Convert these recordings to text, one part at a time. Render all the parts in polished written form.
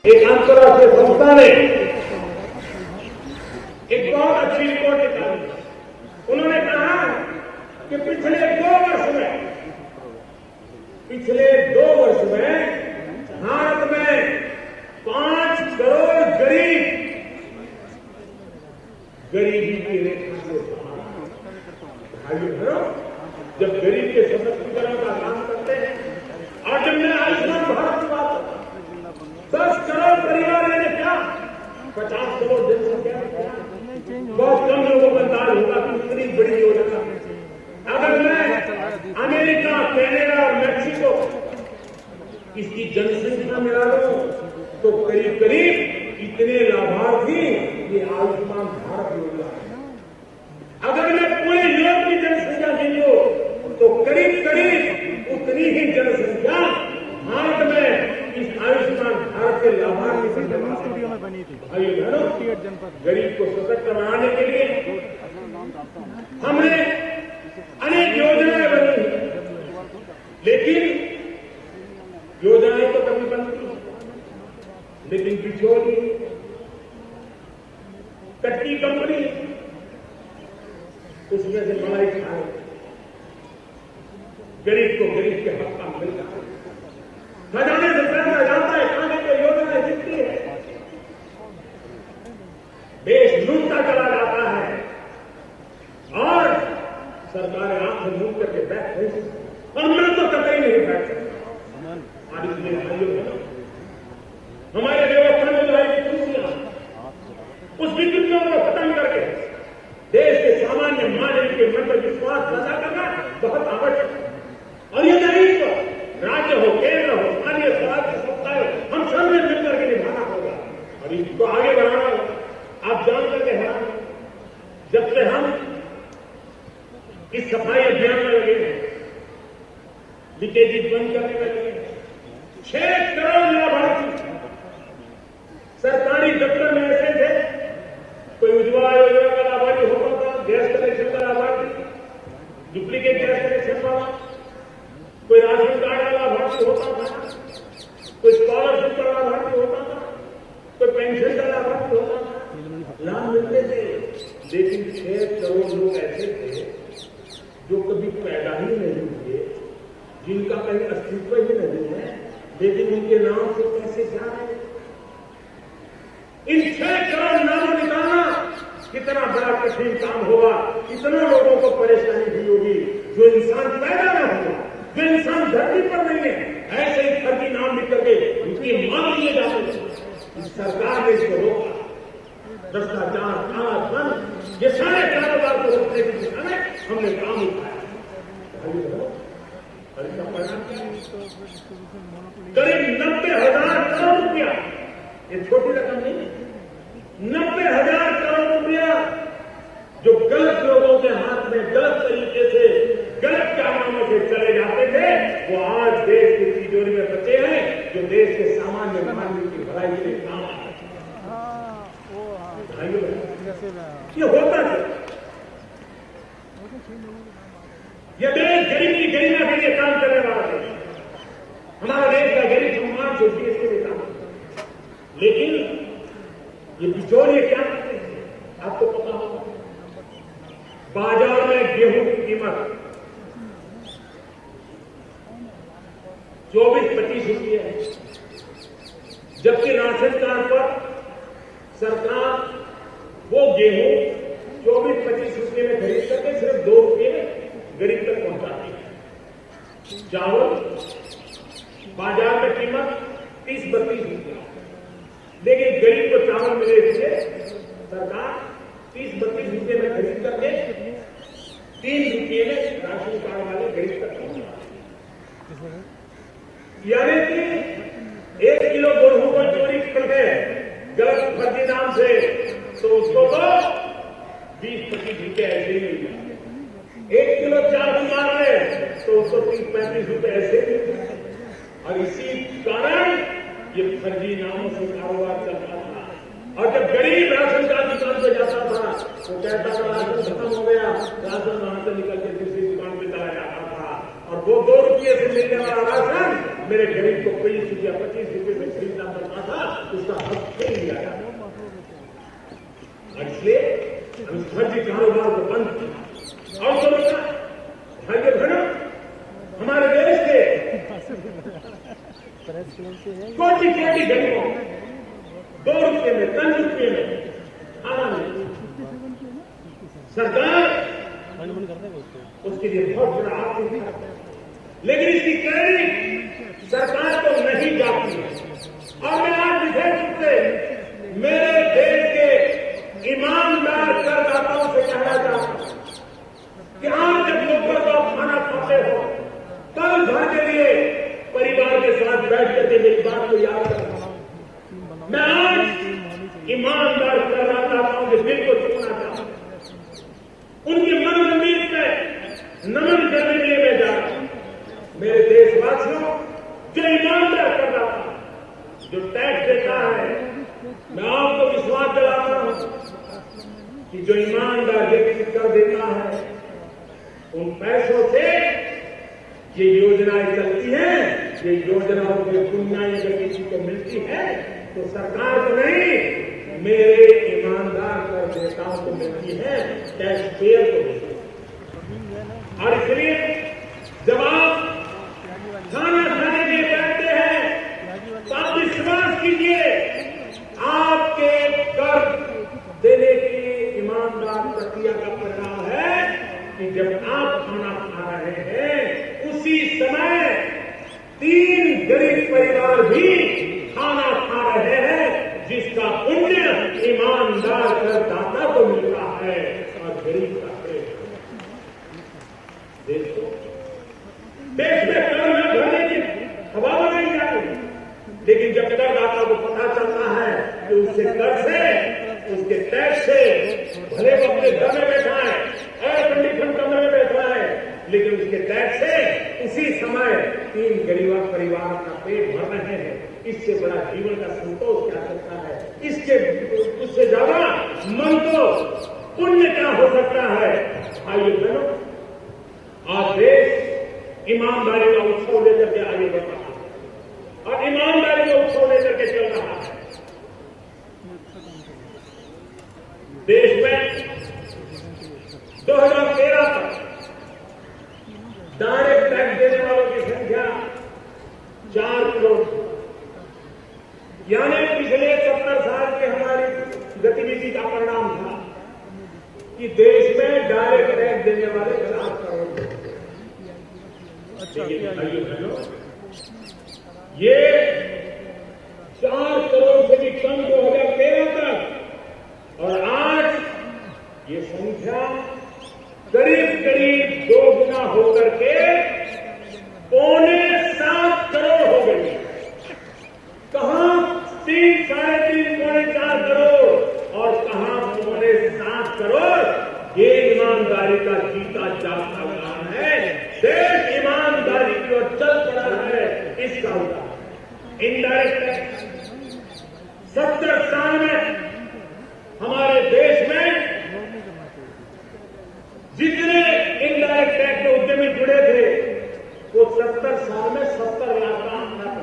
एक अंतर्राष्ट्रीय संस्था ने एक बहुत अच्छी रिपोर्ट निकाली। उन्होंने कहा कि पिछले 2 वर्ष में भारत में 5 करोड़ गरीबी की रेखा से भाइयों, जब गरीब के सशक्तिकरण का काम करते हैं और जब मैं आयुष्मान भारत की बात करता हूं, 10 करोड़ परिवार मैंने क्या 50 करोड़ जनसंख्या में क्या बहुत कम लोगों का अंदाज होगा कि इतनी बड़ी योजना। अगर मैं अमेरिका, कनाडा और मैक्सिको इसकी जनसंख्या मिला लो तो करीब करीब इतने लाभार्थी ये आयुष्मान भारत योजना है। अगर मैं पूरे यूरोप की जनसंख्या गिनो तो करीब करीब उतनी ही जनसंख्या भारत में इस आयुष्मान भारत के लाभार्थी स्टूडियो में बनी थी। गरीब को सशक्त बनाने के लिए हमने अनेक योजनाएं बनी, लेकिन योजनाएं तो कभी बनती, लेकिन बिचौली कच्ची कंपनी उसमें से मलाई खाए, गरीब को गरीब के हक का मिल जाता है, खजाने से पैसा जाता है, खाने की योजनाएं दिखती है, देश लूटता चला जाता है और सरकारें आंखें मूंद करके बैठ रही है। और मैं तो कतई नहीं बैठ सकता। और इसलिए भाइयों, हमारे व्यवस्था में जो है त्रुटियां, उस विद्युतियों को खत्म करके देश के सामान्य मानव के मन में विश्वास पैदा करना बहुत आवश्यक है। और ये दायित्व राज्य हो, केंद्र हो, स्थानीय स्वराज की संस्थाएं हो, हम सब ने मिलकर के निभाना होगा और इसको आगे बढ़ाना होगा। आप जान करके हैरान, जब से हम इस सफाई अभियान में लगे हैं, लीकेज बंद करने में लगे हैं, 6 करोड़ लाभार्थी सरकारी दफ्तर में ऐसे थे, कोई उज्ज्वला योजना का लाभार्थी होता था, गैस कनेक्शन का लाभार्थी, डुप्लीकेट गैस कनेक्शन वाला, कोई राशन कार्ड का लाभार्थी होता था, कोई स्कॉलरशिप का लाभार्थी होता था, कोई पेंशन का लाभार्थी होता था, लाभ मिलते थे। लेकिन 6 करोड़ लोग ऐसे थे जो कभी पैदा ही नहीं हुए, जिनका कहीं अस्तित्व ही नहीं है, लेकिन उनके नाम से कैसे जा रहे हैं। इन 6 करोड़ नामों निकालना कितना बड़ा कठिन काम होगा, इतना लोगों को परेशानी भी होगी। जो इंसान पैदा न हुआ, जो इंसान धरती पर नहीं है, ऐसे ही फर्जी नाम लिख करके उनकी मांग लिए जाते हैं। सरकार ने इसको रोका, भ्रष्टाचार, कालाधन, ये सारे कारोबार को रोकने की दिशा में हमने काम उठाया। करीब 90,000 करोड़ रुपया, ये छोटी रकम नहीं है, 90,000 करोड़ रुपया जो गलत लोगों के हाथ में गलत तरीके से, गलत कारनामों से चले जाते थे, वो आज देश की तिजोरी में बचे हैं, जो देश के सामान्य मानव की भलाई के लिए काम आते हैं। ये होता है, ये देश गरीब की गरिमा के लिए काम करने वाला है। हमारा देश का गरीब सम्मान से देश के लिए काम करता है। लेकिन ये बिचौलिए क्या करते हैं आपको पता होगा। बाजार में गेहूं की कीमत 24-25 रुपये है, जबकि राशन कार्ड पर सरकार वो गेहूं 24-25 रुपये में खरीद करके सिर्फ 2 रुपये में गरीब तक पहुंचाती है। चावल बाजार में कीमत 30-32 रुपये, लेकिन गरीब को चावल मिले इसलिए सरकार 30-32 रुपये में खरीद करके 3 रुपये में राशन कार्ड वाले गरीब तक पहुंचाती है। यानी कि 1 किलो गेहूं को चोरी करके गलत फर्जी नाम से, तो उसको तो 20-25 रुपये ऐसे ही मिल जाए। 1 किलो चावल मार ले तो उसको 30-35 रुपये ऐसे ही मिल जाए। और इसी कारण ये फर्जी नामों से कारोबार चलता था। और जब गरीब राशन कार्ड दुकान पे जाता था तो कहता था राशन खत्म हो गया, राशन वहां से निकल के दूसरी दुकान पे चला जाता था और वो 2 रुपये से मिलने वाला राशन मेरे गरीब को 20 रुपया 25 रुपये में खरीदना पड़ता था, उसका हक छीन लिया जाता। इसलिए हम फर्जी कारोबार को बंद किया। और समझना भाई बहनों, हमारे देश के छोटी छोटी गरीबों 2 रुपये में 3 रुपये में खाना नहीं, सरकार उसके लिए बहुत बड़ा आर्थिक है, लेकिन इसकी क्रेडिट सरकार को नहीं जाती है। और मैं आज विशेष रूप से मेरे देश के ईमानदार करदाताओं से कहना चाहता हूं कि आज जब लोगों को आप खाना खाते हो, कल घर के लिए परिवार के साथ बैठ करके मेरी बात को याद रखना। मैं आज ईमानदार करदाताओं के दिल को छूना चाहता हूं, उनकी मन मंदिर पे नमन करने के लिए मैं जा रहा हूं। मेरे देशवासियों, जो ईमानदार करदाता, जो टैक्स देता है, मैं आपको विश्वास दिलाता हूं कि जो ईमानदार व्यक्ति कर देता है, उन पैसों से ये योजनाएं चलती हैं, ये योजनाओं की बुनियादी अगर किसी को मिलती है तो सरकार को नहीं, मेरे ईमानदार करदाताओं को मिलती है, टैक्स पेयर को मिलती है। और इसलिए जब आप खाना खाने के लिए बैठते हैं तो आप विश्वास कीजिए, आपके कर देने की ईमानदार प्रक्रिया का परिणाम है कि जब आप खाना खा रहे हैं, उसी समय 3 गरीब परिवार भी खाना खा रहे हैं, जिसका पुण्य ईमानदार करदाता को मिल रहा है और गरीब का देश में कर न भरने की हवा बनाई जा रही है, लेकिन जब करदाता को पता चलता है कि उससे कर से, उसके टैक्स से, भले वो अपने घर में बैठा है, एयर कंडीशन कमरे में बैठा है, लेकिन उसके टैक्स से उसी समय 3 गरीब परिवार का पेट भर रहे हैं, इससे बड़ा जीवन का संतोष क्या सकता है? उससे ज्यादा मन को पुण्य क्या हो सकता है? भाइयों बहनों, आज देश ईमानदारी का उत्सव लेकर के आगे बढ़ रहा है और ईमानदारी का उत्सव लेकर के चल रहा है। देश में 2013 तक डायरेक्ट टैक्स देने वालों की संख्या 4 करोड़, यानी पिछले 70 साल की हमारी गतिविधि का परिणाम था कि देश में डायरेक्ट टैक्स देने वाले 4 करोड़। ये 4 करोड़ से भी कम 2013 तक, और आज ये संख्या करीब 2 गुना होकर के 6.25 करोड़ हो गई। कहां 3, 3.5, 4 करोड़ और कहां 7.25 करोड़। ये ईमानदारी का जीता जागता काम है। देश ईमानदारी की ओर चल पड़ा है। इसका उदाहरण इनडायरेक्ट टैक्स। 70 साल में हमारे देश में जितने इनडायरेक्ट टैक्स के उद्यमी जुड़े थे, वो 70 साल में 70 लाख का आंकड़ा था।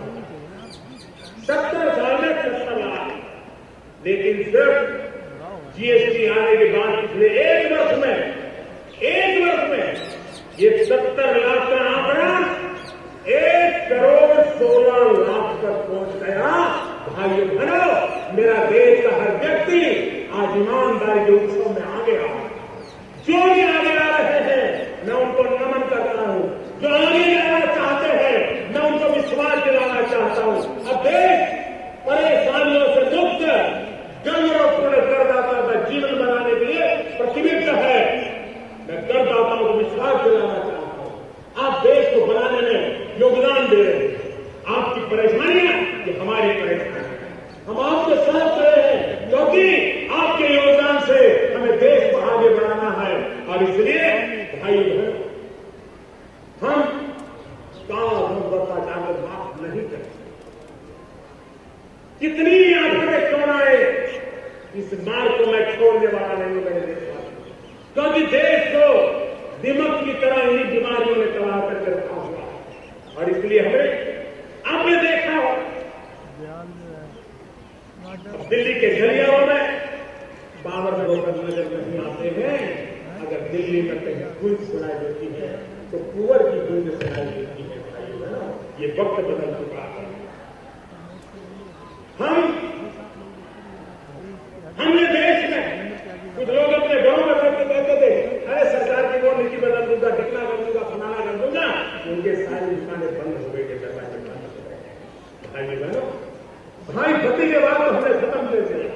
70 साल में 70 लाख, लेकिन सिर्फ जीएसटी आने के बाद पिछले एक वर्ष में ये 70 लाख का आंकड़ा 1 करोड़ 16 लाख तक पहुंच गया। भाइयों बहनों, मेरा देश का हर व्यक्ति आज ईमानदारी के उत्सव में आगे आ रहा है। जो भी आगे आ रहे हैं मैं उनको नमन करता हूं, जो आगे जाना चाहते हैं मैं उनको विश्वास दिलाना चाहता हूं। अब देश परेशानियों से मुक्त गौरवपूर्ण करदाता का जीवन बनाने के लिए प्रतिबद्ध है। मैं करदाताओं को विश्वास दिलाना चाहता हूं, आप देश को बनाने में योगदान दे रहे हैं। आपकी परेशानियां ये हमारी परेशानियां, हम आपके साथ खड़े हैं, क्योंकि आपके योगदान से हमें देश को आगे बढ़ाना है। और इसलिए भाई बहन, हम काल भ्रष्टाचार को माफ नहीं करते। कितनी आंखें क्यों ना आए, इस मार्ग को मैं छोड़ने वाला नहीं हूं मेरे देशवासी, क्योंकि देश को दिमक की तरह इन्हीं बीमारियों ने तबाह करके रखा हुआ। और इसलिए हमें सुनाई देती है भाइयों बहनों। ये वक्त बदल चुका है। हमने देश में कुछ लोग अपने गांव में बैठ के कहते थे, अरे सरकार की वो नीति बदल दूंगा, टिकना कर दूंगा, फलाना कर दूंगा। उनके सारी दुकानें बंद हो गई, दरवाजे बंद हो गए। भाई बहनों, भाई भतीजेवाद तो हमने खत्म कर दिया।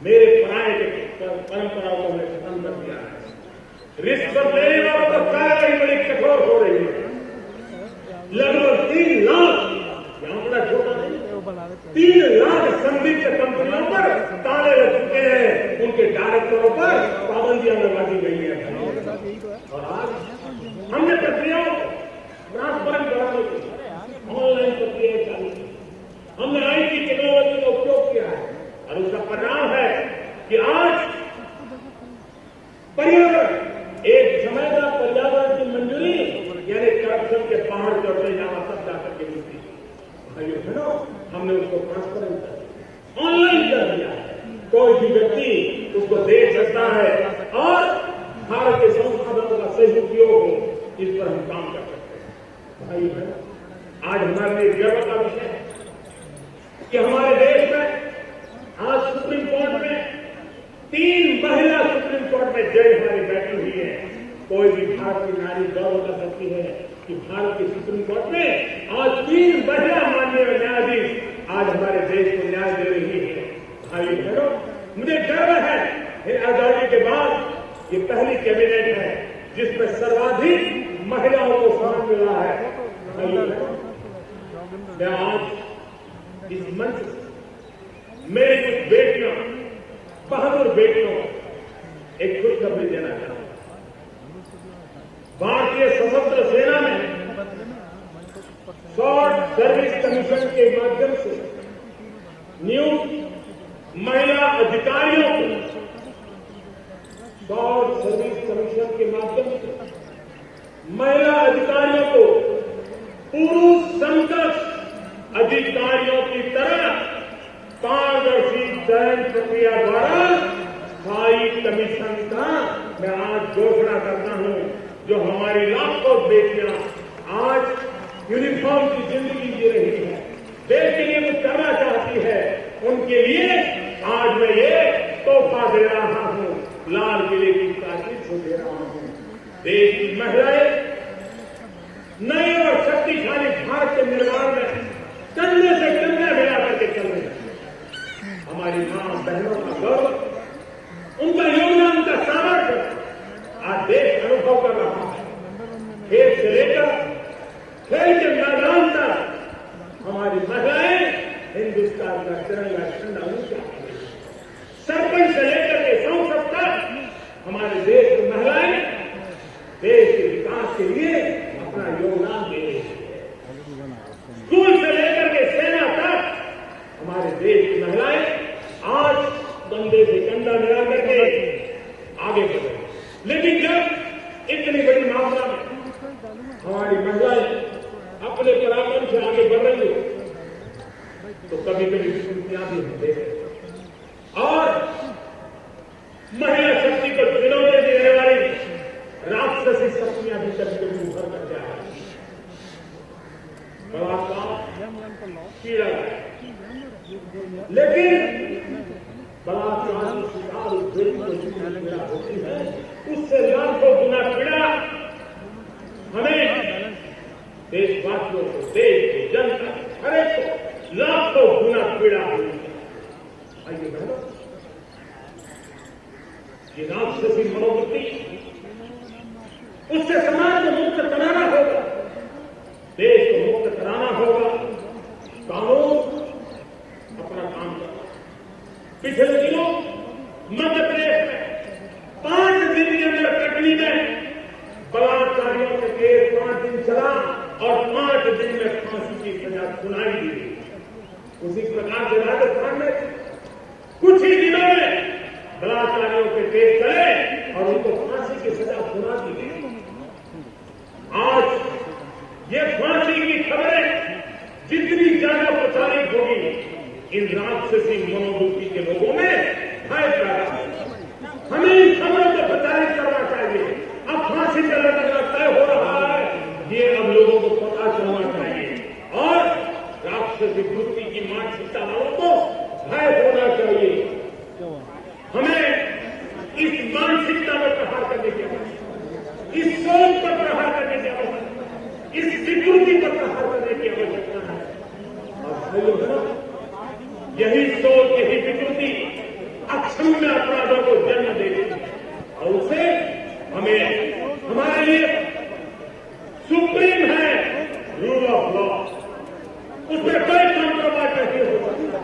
मेरे पराये के परंपराओं को हमने खत्म कर दिया है। रिश्वत लेने वालों को कार्रवाई बड़ी कठोर हो रही है। लगभग 3 लाख, यहां बड़ा छोटा नहीं, 3 लाख संदिग्ध कंपनियों पर ताले लग चुके हैं। उनके डायरेक्टरों पर पाबंदियां लगा दी गई है। और आज हमने प्रक्रियाओं ट्रांसपेरेंट कराने की ऑनलाइन प्रक्रिया चालू की। हमने आईटी टेक्नोलॉजी का उपयोग किया है और उसका परिणाम है कि आज पर्यावरण, एक समय का पर्यावरण की मंजूरी यानी करप्शन के पहाड़ चढ़ते जाना सब जाकर के मिलती है। हमने उसको ट्रांसपेरेंट कर दिया, ऑनलाइन कर दिया है। कोई भी व्यक्ति उसको देख सकता है और भारत के संसाधनों का सही उपयोग हो, इस पर हम काम कर सकते हैं। भाई बहन, आज हमारे लिए गर्व का विषय है कि हमारे देश में आज सुप्रीम कोर्ट में 3 महिला सुप्रीम कोर्ट में जज हमारी बैठी हुई है। कोई भी भारत की नारी गौरव कर सकती है कि भारत के सुप्रीम कोर्ट में आज 3 महिला माननीय न्यायाधीश आज हमारे देश को न्याय दे रही है। भाई बहनों, मुझे गर्व है आजादी के बाद ये पहली कैबिनेट है जिसमें सर्वाधिक महिलाओं को स्थान मिला है। मैं आज इस मंच से मेरी कुछ बेटियों, बहादुर बेटियों को एक खुशखबरी देना चाहता हूं। भारतीय सशस्त्र सेना में शॉर्ट सर्विस कमीशन के माध्यम से नियुक्त महिला अधिकारियों को, शॉर्ट सर्विस कमीशन के माध्यम से महिला अधिकारियों को पुरुष समकक्ष अधिकारियों की तरह पारदर्शी चयन प्रक्रिया द्वारा स्थायी कमीशन का मैं आज घोषणा करता हूं। जो हमारी लाखों बेटियां आज यूनिफॉर्म की जिंदगी जी रही है, देश के लिए कुछ करना चाहती है, उनके लिए आज मैं ये तोहफा दे रहा हूं, लाल किले की ताकीद को दे रहा हूं। देश की महिलाएं नए और शक्तिशाली भारत के निर्माण में कंधे से कंधे मिला करके चल रही है। हमारी मां बहनों का गौरव, उनका योगदान, उनका सामर्थ्य आज देश अनुभव कर रहा है। खेल से लेकर खेल के मैदान तक हमारी महिलाएं हिंदुस्तान का तिरंगा झंडा ऊंचा, सरपंच से लेकर के संसद तक हमारे देश की महिलाएं देश के विकास के लिए अपना योगदान दे रही है। स्कूल से लेकर के सेना तक हमारे देश की महिलाएं आज कंधे से कंधा मिला करके आगे बढ़ रही है। लेकिन जब इतनी बड़ी मात्रा में हमारी महिलाएं अपने पराक्रम से आगे बढ़ रही हो तो कभी कभी विस्मृतियां भी हम देख रहे हैं। और महिला शक्ति को चुनौती देने वाली राक्षसी शक्तियां भी कभी कभी उभर कर जा रही हैं। कीड़ा है, लेकिन बलात्कार की शिकार पीड़ा होती है, उससे लाखों गुना पीड़ा हमें देशवासियों को, देश की जनता हर एक को लाखों गुना पीड़ा हुई है। आइए बहनों, ये राक्षसी मनोवृत्ति, उससे समाज को मुक्त कराना होगा, देश को मुक्त कराना होगा। कानून अपना काम कर। पिछले दिनों मध्य प्रदेश में 5 दिन के अंदर कटनी में बलात्कारियों के केस 5 दिन चला और 5 दिन में फांसी की सजा सुनाई दी। उसी प्रकार से राजस्थान में कुछ ही दिनों में बलात्कारियों के केस चले और उनको फांसी की सजा सुना दी गई। आज ये फांसी की खबरें जितनी ज्यादा प्रचारित होगी, इन राक्षसी मनोवृत्ति के लोगों में भय पैदा होगा। हमें इन खबरों को प्रचारित करना चाहिए। अब फांसी का लटकना तय हो रहा है, ये विकृति की मानसिकता वालों को भय होना चाहिए। हमें इस मानसिकता पर प्रहार करने की आवश्यकता, इस सोच पर प्रहार करने की आवश्यकता, इस विकृति पर प्रहार करने की आवश्यकता है। और भाइयों बहनों, यही सोच, यही विकृति अक्षम्य अपराधों को जन्म देती है और उसे हमें, हमारे लिए सुप्रीम है रूल ऑफ लॉ, उसमें कोई कॉम्प्रोमाइज नहीं हो सकता।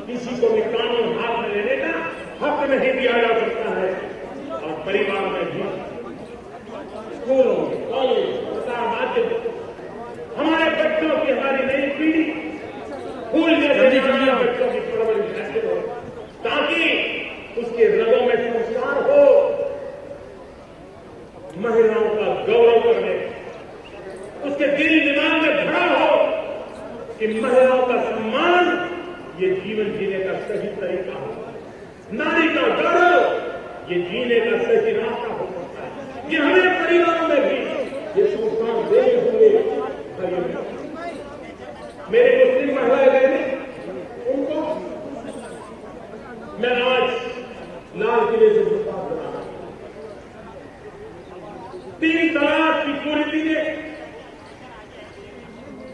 किसी को भी कानून हाथ में लेने का हक नहीं दिया जा सकता है। और परिवार में भी, स्कूलों में, कॉलेज, प्रसार माध्यम, हमारे बच्चों की, हमारी नई पीढ़ी फूल जैसे बच्चों की परवरिश ऐसे हो ताकि उसके रगों में संस्कार हो, महिलाओं का गौरव करने, उसके दिल दिमाग में भरा हो कि महिलाओं का सम्मान ये जीवन जीने का सही तरीका हो, नारी का गौरव ये जीने का सही रास्ता हो सकता है। ये हमें परिवारों में भी ये संस्कार देने होंगे। मेरे मुस्लिम महिलाएं बहनें, उनको मैं आज लाल किले से विश्वास बना रहा हूं। 3 तलाक की कुरीति ने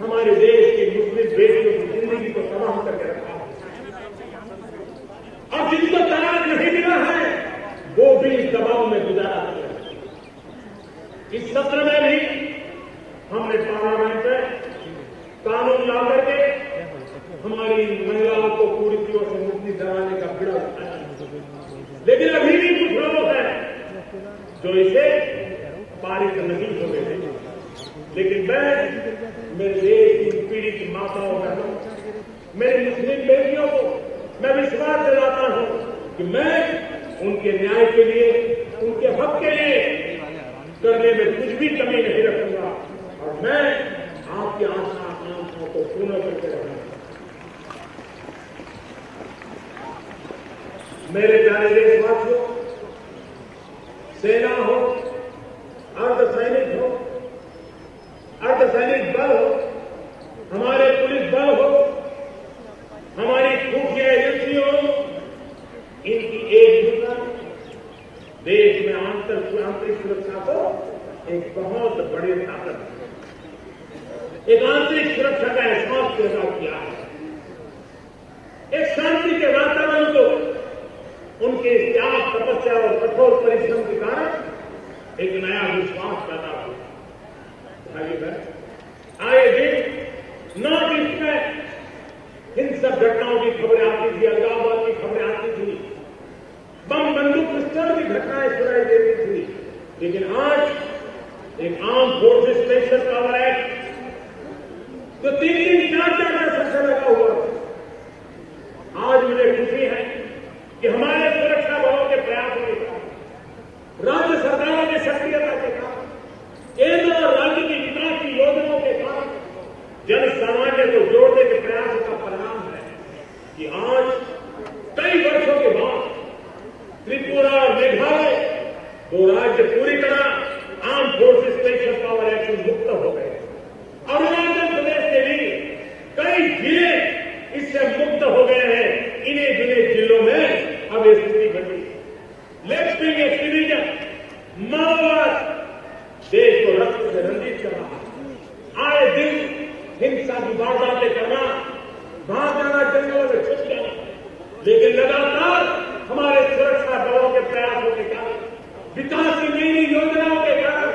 हमारे देश की मुस्लिम बेटियों की जिंदगी को तबाह करके रखा है। अब जिनको तलाक नहीं मिला है वो भी इस दबाव में गुजारा कर रहे हैं। इस सत्र में भी हमने पार्लियामेंट में कानून ला करके हमारी महिलाओं को कुरीतियों से मुक्ति दिलाने का बीड़ा उठाया, लेकिन अभी भी कुछ लोग हैं जो इसे पारित नहीं हो गए। लेकिन मैं मेरे देश की पीढ़ी की माताओं बहनों, मेरी मुस्लिम बेटियों को मैं विश्वास दिलाता हूं कि मैं उनके न्याय के लिए, उनके हक के लिए करने में कुछ भी कमी नहीं रखूंगा और मैं आपकी आशा आकांक्षाओं को पूर्ण करके रहूंगा। मेरे प्यारे देशवासियों, सेना हो, अर्धसैनिक हो, अर्धसैनिक बल हो, हमारे पुलिस बल हो, हमारी खुफिया एजेंसियों, इनकी एकजुटता देश में आंतरिक सुरक्षा को एक बहुत बड़ी ताकत है। एक आंतरिक सुरक्षा का एहसास पैदा किया है। एक शांति के वातावरण को उनके त्याग, तपस्या और कठोर परिश्रम के कारण एक नया विश्वास पैदा हुआ। भाई बहन, आए दिन नॉर्थ ईस्ट में हिंसक घटनाओं की खबरें आती थी, अलगाववाद की खबरें आती थी, बम बंदूक पिस्टल की घटनाएं सुनाई देती थी। लेकिन आज एक arm forces special power act जो 3-3, 4-4 वर्ष से लगा हुआ, आज मुझे खुशी है कि हमारे सुरक्षा बलों के प्रयासों के कारण, राज्य सरकारों की सक्रियता के कारण, केंद्र और राज्य की विकास की योजनाओं के कारण जन सामान्य को जोड़ने के प्रयासों का परिणाम है कि आज कई वर्षों के बाद त्रिपुरा और मेघालय, 2 राज्य पूरी तरह arm forces special power act से मुक्त हो गए। अरुणाचल प्रदेश के भी कई जिले इससे मुक्त हो गए हैं। इन्हीं जिले जिलों में अब स्थिति बनी। लेफ्ट विंग एक्सट्रीमिज्म, माओवाद देश को रक्त से रंजित कर रहा है। आए दिन हिंसा की वारदातें करना, भाग जाना, जंगलों में छुप जाना, लेकिन लगातार हमारे सुरक्षा बलों के प्रयासों के कारण, विकास की नई नई योजनाओं के कारण,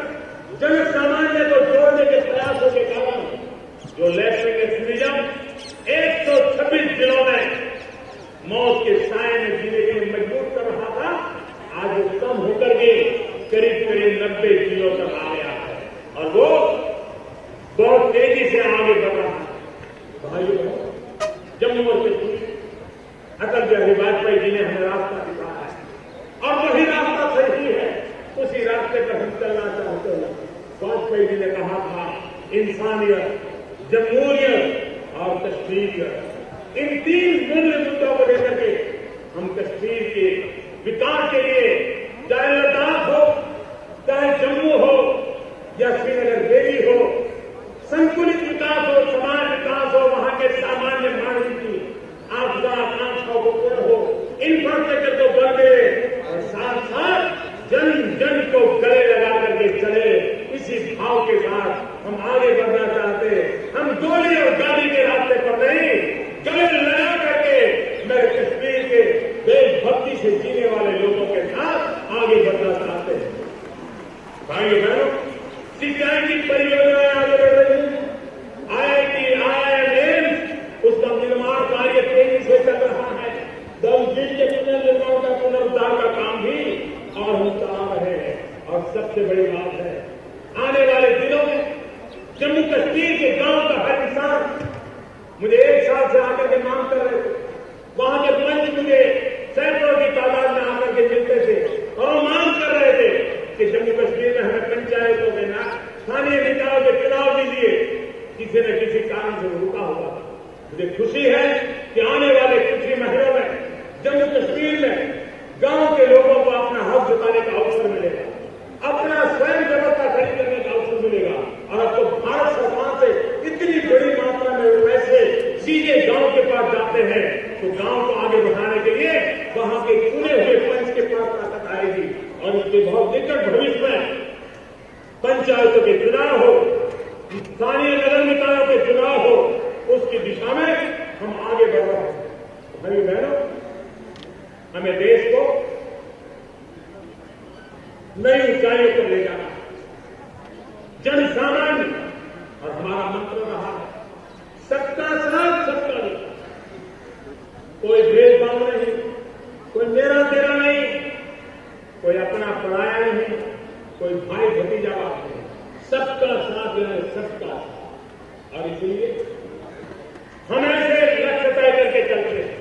जन सामान्य को जोड़ने के प्रयासों के कारण जो लेफ्ट विंग एक्सट्रीमिज्म 126 जिलों में मौत के साए में जीने के लिए मजबूर कर रहा था, आज वो कम होकर के करीब 90 जिलों तक आ गया है और वो बहुत तेजी से आगे बढ़ रहा है। भाइयों, जम्मू और कश्मीर अटल बिहारी वाजपेयी जी ने हमें रास्ता दिखाया है और वही रास्ता सही है, उसी रास्ते पर हम चलना चाहते हैं। वाजपेयी जी ने कहा था, इंसानियत, जमहूरियत और कश्मीरियत, इन 3 मूल्य मुद्दों को लेकर के हम कश्मीर के विकास के लिए, चाहे लद्दाख हो, चाहे जम्मू हो या श्रीनगर देवी हो, संतुलित विकास हो, समान विकास हो, वहां के सामान्य मुझे सैकड़ों की तादाद में आकर के मिलते थे और मांग कर रहे थे कि जम्मू कश्मीर में हमें पंचायतों में ना स्थानीय निकायों के चुनाव दीजिए। किसी न किसी कारण से रुका हुआ। मुझे खुशी है कि आने वाले कुछ ही महीनों में जम्मू कश्मीर में गांव के लोगों को अपना हक जताने का अवसर मिलेगा, अपना स्वयं व्यवस्था खड़ी करने का अवसर मिलेगा। और अब तो भारत सरकार से इतनी बड़ी मात्रा में पैसे सीधे गांव के पास जाते हैं, तो गांव को आगे बढ़ाने के लिए वहां के चुने हुए पंच के पास ताकत आएगी। और इसके बहुत निकट भविष्य में पंचायतों के चुनाव हो, स्थानीय नगर निकायों के चुनाव हो, उसकी दिशा में हम आगे बढ़ रहे हैं। भाई बहनों, हमें देश को नई ऊंचाइयों पर ले जाना, जन सामान्य, और हमारा मंत्र रहा है सबका साथ सबका विकास। कोई भेदभाव नहीं, कोई मेरा तेरा नहीं, कोई अपना पराया नहीं, कोई भाई भतीजावाद नहीं, सबका साथ है, सबका साथ। और इसलिए हम ऐसे लक्ष्य तय करके चलते हैं।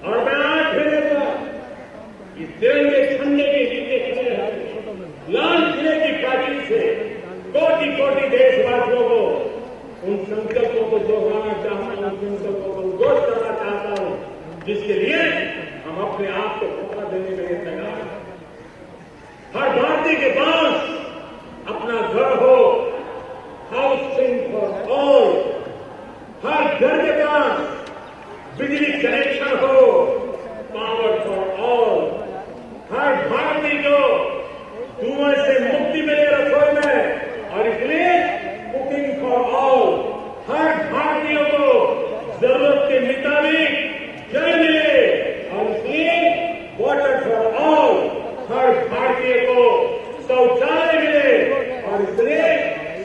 और मैं आज फिर इस तिरंगे झंडे के नीचे खड़े हैं, लाल किले की प्राचीर से कोटि कोटि देशवासियों को उन संकल्पों को दोहराना चाहता हूं, उन संकल्पों को उद्घोष करना चाहता हूं, जिसके लिए हम अपने आप को धोखा देने के लिए तैयार हैं। हर भारतीय के पास अपना घर हो, हाउसिंग फॉर ऑल, हर घर के पास बिजली कनेक्शन हो, पावर फॉर ऑल, हर भारतीय को धुएं से मुक्ति मिले रसोई में, और इसलिए कुकिंग फॉर ऑल, हर भारतीय को जरूरत के मुताबिक जल मिले, और इसलिए वाटर फॉर ऑल, हर भारतीय को शौचालय मिले, और इसलिए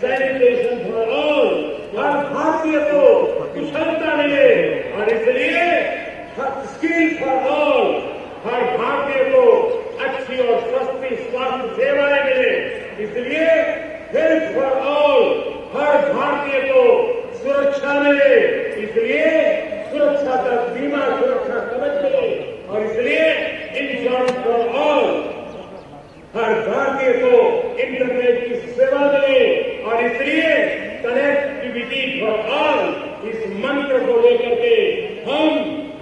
सैनिटेशन फॉर ऑल, हर भारतीय को कुशलता मिले, और इसलिए स्किल फॉर ऑल, हर भारतीय को अच्छी और सस्ती स्वास्थ्य सेवाएं मिले, इसलिए हेल्थ फॉर ऑल, हर भारतीय को सुरक्षा मिले, इसलिए सुरक्षा का बीमा सुरक्षा कवच मिले, और इसलिए इंश्योरेंस फॉर ऑल, हर भारतीय को इंटरनेट की सेवा मिले, और इसलिए कनेक्टिविटी फॉर ऑल, इस मंत्र को लेकर के हम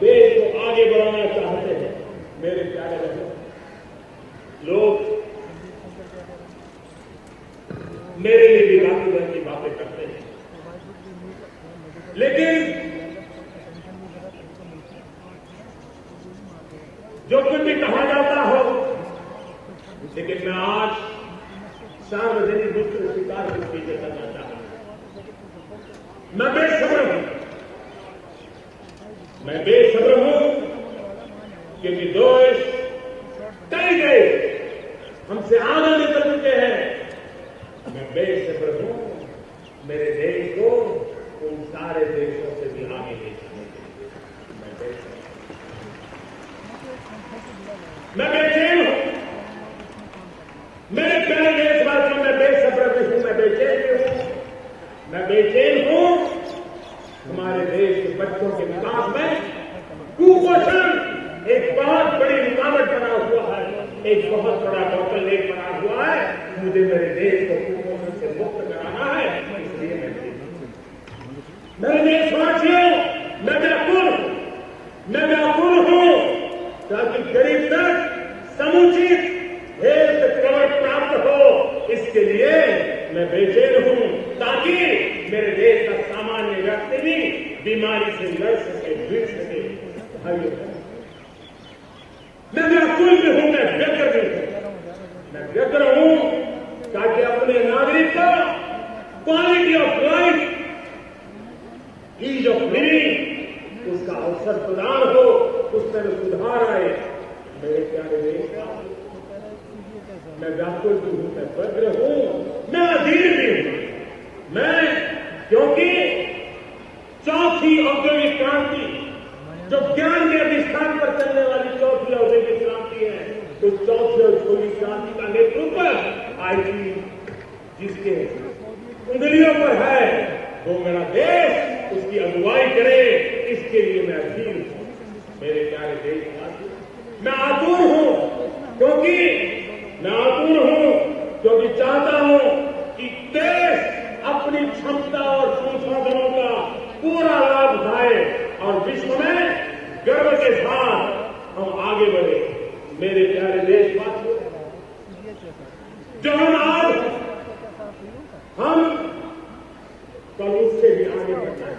देश को आगे बढ़ाना चाहते हैं। मेरे प्यारे बहनों, लोग मेरे लिए भी राष्ट्रवाद की बातें करते हैं, लेकिन जो कुछ भी कहा जाता हो, लेकिन मैं आज सार्वजनिक रूप से स्वीकार करना चाहता हूं। मैं बेसब्र हूं कि निर्दोष कई देश हमसे आगे निकल चुके हैं। मैं बेसब्र हूं मेरे देश को उन सारे देशों से भी आगे ले जाने के लिए। मैं बेचैन हूं मेरे प्यारे देशवासियों, मैं बेसब्र भी हूं, मैं बेचैन भी हूं। मैं बेचैन हूं हमारे देश के बच्चों के विकास में कुपोषण एक बहुत बड़ी रुकावट बना हुआ है, एक बहुत बड़ा बोतलनेक बना हुआ है। मुझे मेरे देश को कुपोषण से मुक्त कराना है, इसलिए मेरे देशवासियों, मैं व्याकुल हूं ताकि गरीब तक समुचित हेल्थ कवर प्राप्त हो। इसके लिए मैं बेचैन हूं ताकि मेरे देश का सामान्य व्यक्ति भी बीमारी से लड़ सके, भिड़ सके। भाइयों, मैं व्याकुल भी हूं, मैं व्यग्र भी हूं। मैं व्यग्र हूं ताकि अपने नागरिक को quality of life, ease of living, उसका अवसर प्रदान हो, उसमें सुधार आए। मेरे प्यारे देशवासी, मैं व्याकुल भी हूं, मैं व्यग्र हूं, मैं अधीर भी हूं। क्योंकि चौथी औद्योगिक क्रांति, जो ज्ञान के अधिष्ठान पर चलने वाली चौथी औद्योगिक क्रांति है, तो चौथी औद्योगिक क्रांति का नेतृत्व आईटी जिसके उंगलियों पर है, वो मेरा देश उसकी अगुवाई करे, इसके लिए मैं अधीर हूं। मेरे प्यारे देशवासियों, मैं आतुर हूं क्योंकि चाहता हूं कि देश अपनी क्षमता और संसाधनों का पूरा लाभ उठाए और विश्व में गर्व के साथ हम आगे बढ़े। मेरे प्यारे देशवासियों, जो हम कल उससे भी आगे बढ़ना है।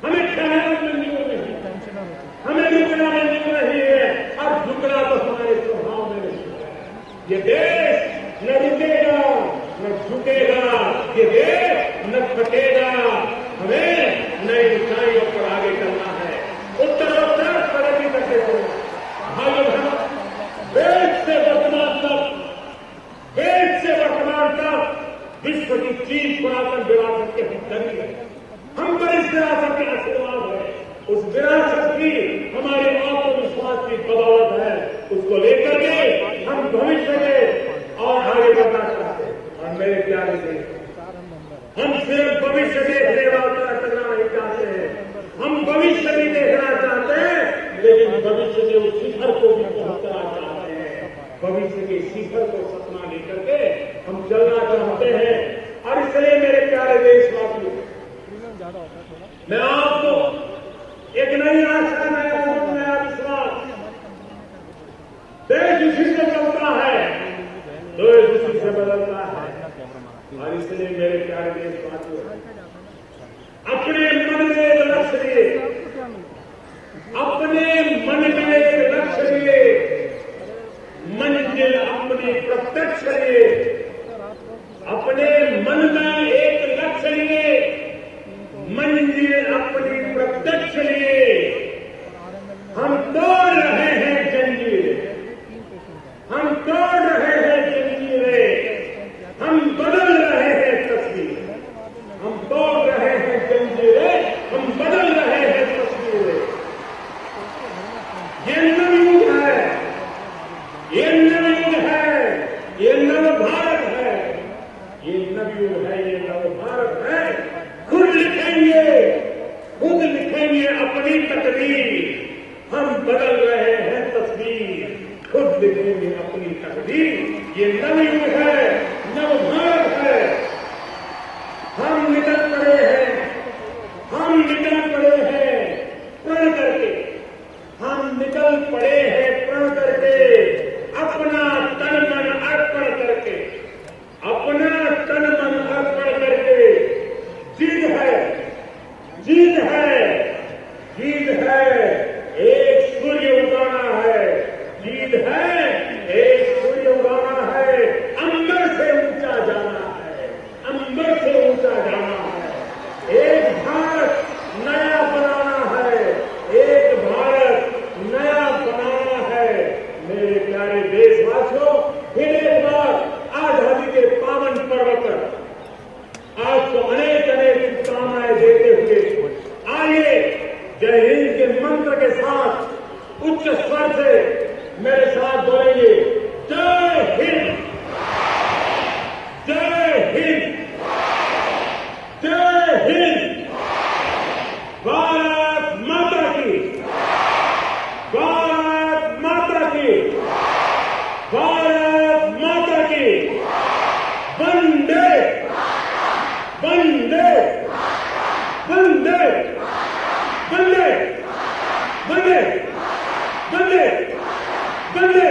हमें खैरात मंजूर नहीं, हमें झुकना मंजूर नहीं है, और झुकना तो हमारे स्वभाव में नहीं है। ये देश न रुकेगा न झुकेगा, ये देश न थकेगा। हमें नई ऊंचाइयों पर आगे चलना है, उत्तरोत्तर प्रगति करते हुए। भाइयों बहनों, वेद से वर्तमान तक विश्व की चीज पुरातन विरासत के हम धनी है। हम पर इस विरासत के आशीर्वाद है, उस विरासत की हमारे आत्मविश्वास की बदौलत है। उसको लेकर के हम भविष्य के और आगे बढ़ना चाहते हैं। और मेरे प्यारे देश, हम सिर्फ भविष्य देखने वाला करना नहीं चाहते हैं, हम भविष्य भी देखना चाहते हैं, लेकिन भविष्य के उस शिखर को भी पहुंचना चाहते हैं। भविष्य के शिखर को सपना लेकर के हम चलना चाहते हैं। और इसलिए मेरे प्यारे देशवासियों, मैं आपको एक नई आशा, नया विश्वास, देश उसी से चलता है, देश उसी से बदलता है। और इसलिए मेरे प्यारे देशवासियों, अपने मन में एक लक्ष्य लिए, अपने मन में एक लक्ष्य लिए, मंजिल अपनी प्रत्यक्ष लिए, अपने मन में एक लक्ष्य लिए, मंजिल अपनी प्रत्यक्ष लिए। हम तोड़ रहे हैं जंजीरें, हम तोड़ रहे हैं जंजीरें, हम बदल रहे हैं तस्वीर, हम तोड़ रहे हैं जंजीरें, हम बदल रहे हैं तस्वीरें। ये नवयुग है, ये नवयुग है, ये नव भारत है, ये नवयुग है, ये नव भारत है। खुद लिखेंगे अपनी तकदीर, हम बदल रहे हैं तस्वीर, खुद लिखेंगे अपनी तकदीर। ये नवयुग है, नव भारत है। हम निकल पड़े हैं, हम निकल पड़े हैं प्रण करके, हम निकल पड़े हैं प्रण करके, अपना तन मन अर्पण करके, अपना तन मन अर्पण करके। जीत है, जीत है, जीत है, एक सूर्य उगाना है, जीत है, एक सूर्य उगाना है, अंबर से ऊंचा जाना है, अंबर से ऊंचा जाना है। एक भारत नया बनाना है, एक भारत नया बनाना है। मेरे प्यारे देशवासियों, फिर एक बार आजादी के पावन पर्व पर आपको अनेक अनेक शुभकामनाएं देते हुए आइए जय हिंद के मंत्र के साथ उच्च स्वर से मेरे साथ बोलेंगे, जय हिंद, जय हिंद, जय हिंद। भारत माता की, भारत माता की, भारत माता की। वंदे वंदे वंदे वंदे वंदे वंदे वंदे।